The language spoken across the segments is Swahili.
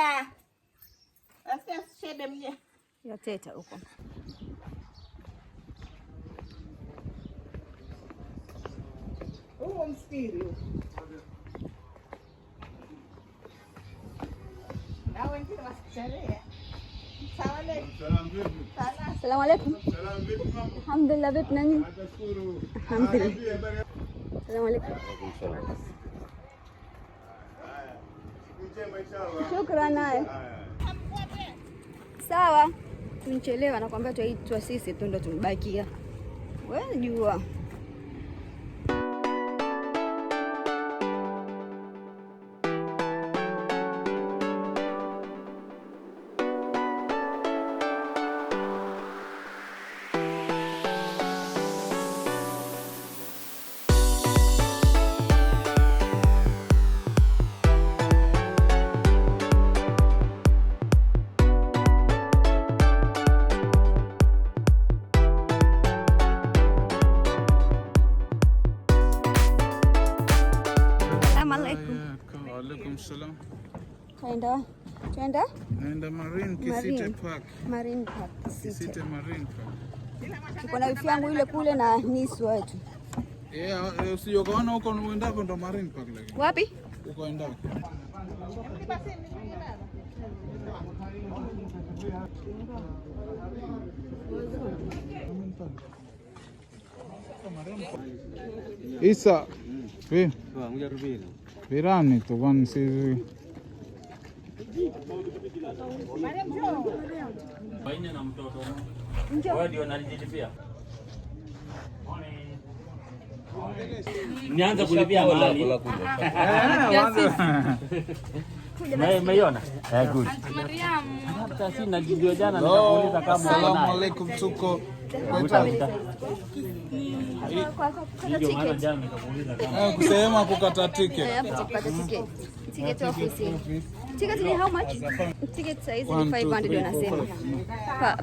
Teta. Nasikia shebe mje. Ya teta huko. Mspiri. Na wengine wasichelewa. Assalamu alaikum. Alhamdulillah, vipi nani? Nashukuru. Alhamdulillah. Assalamu alaikum. Shukrani. Sawa. Tunachelewa nakwambia tuitwa sisi tu ndo tumebakia. Wewe jua. Salam. Twenda? Naenda Marine Kisite Park. Marine Park. Kisite Marine Park. Tuko na wifi yangu ile kule na nisu wetu. Usije kaona huko uendako ndo Marine Park lakini. Wapi? Uko endako. Isa. Virani tu bwana sisi. Baina na mtoto. Wewe ndio unalipia. Nianza kulipia mahali. Umeiona? Good. Mariam. Hata sina video jana nikakuuliza kama unaona. Asalamu alaykum tuko. Ndio maana jana nikakuuliza kama. Kusema kukata ticket. Kukata ticket. Ticket office. Ticket ni how much? Ticket size ni 500 wanasema.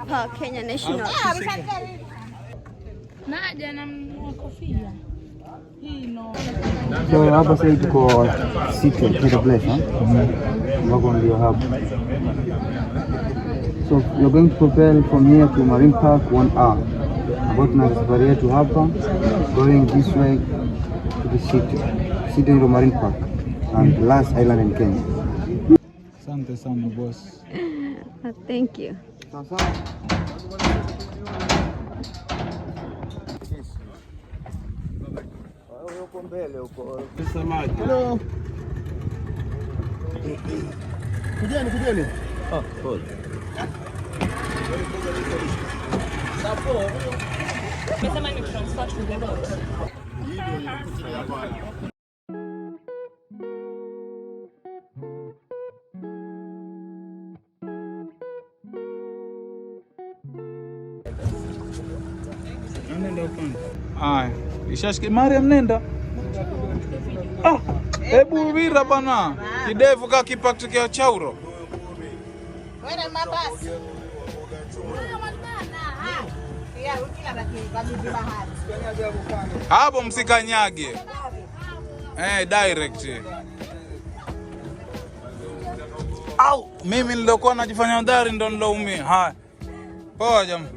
Pa Kenya National. Naja na kofia. So hapa sasa tuko City Theatre Place, ambako ndio hapa. So you're going to propel from here to Marine Park 1 hour. About na safari yetu hapa going this way to the city ndio Marine Park and last island in Kenya. Asante sana boss. Thank you. Sasa uko mbele uko. Hello. Kujeni. Oh, cool. Nasema ni transfer to the boat. Nenda upande. Haya, ishashiki Mariam nenda. Hebu vira bana. Kidevu ka kipakti kia chauro. Wewe mabasi. Hapo msikanyage. Direct. Au, mimi nilokuwa najifanya udari ndo niloumia. Haya. Poa jamaa.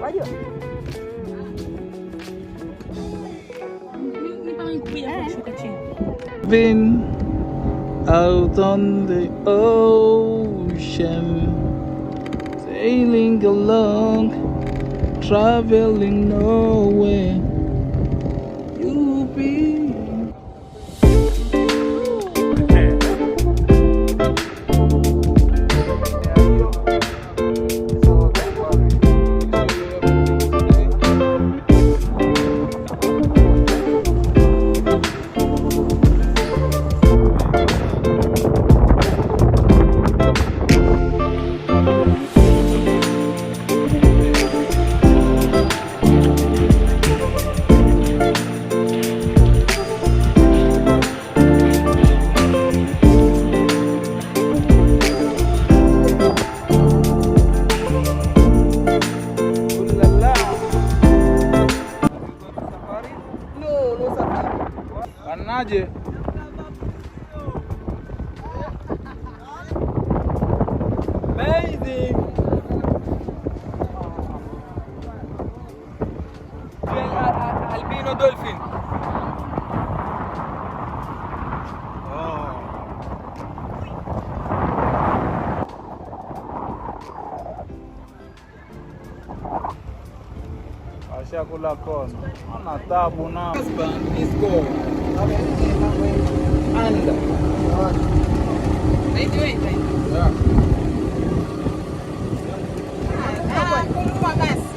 Wajua? Been out on the ocean, sailing along, traveling nowhere. You'll be. Shakula kona. Ana tabu na. Disco. Anda. Wait. Yeah. Kumua basi.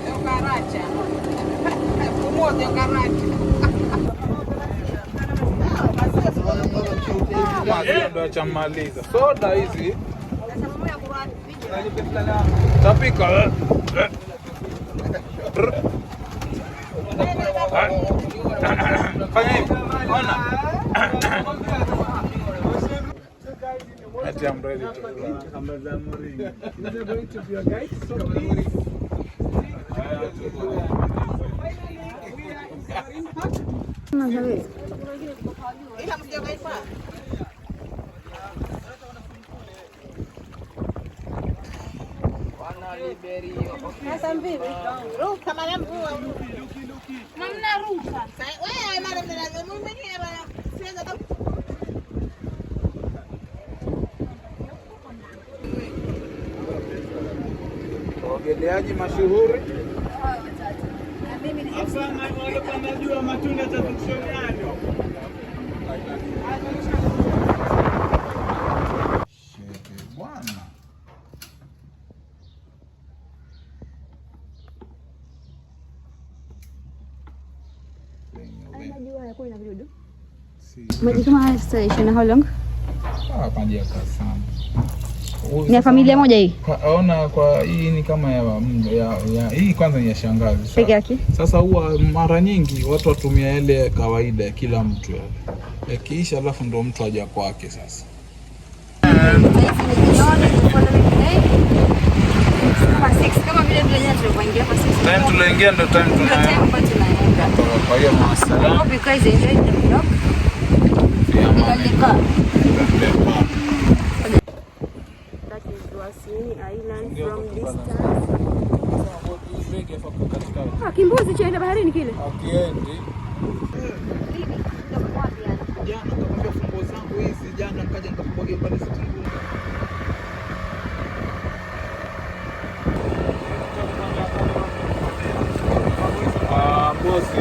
Leo karacha. Kumua leo karacha. Ndio chamaliza. Soda hizi. Tapika. Fanya hivi. Ona. I'm ready to go. Is it going to be a guide? So please. Ila msijaifa. Sasa mvivi. Ruka mara mvua. Namna ruka. Wewe mara mimi mwenyewe siweza hata Waogeleaji mashuhuri. Hapana, wale wanajua matunda traditionali. Bwana. Unajua yako ina vidudu. Maji kama haya station how long? Maji ya sana. Ni ya familia moja hii. Ona kwa hii ni kama ya hii kwanza ni ya shangazi. Peke yake. Sasa huwa mara nyingi watu watumia ile kawaida ya kila mtu yale. Yakiisha alafu ndo mtu aja kwake sasa. Kama vile tulioingia kwa sisi. Time tuloingia ndo time tunaenda. Kwa hiyo mawasiliano. Hope you guys enjoyed the vlog. That is Wasini Island from distance. Kimbuzi chaenda baharini kile. Akiendi. Jana nikamwambia fungo zangu hizi, jana nikaja nikakumwagia pale sitini. Bosi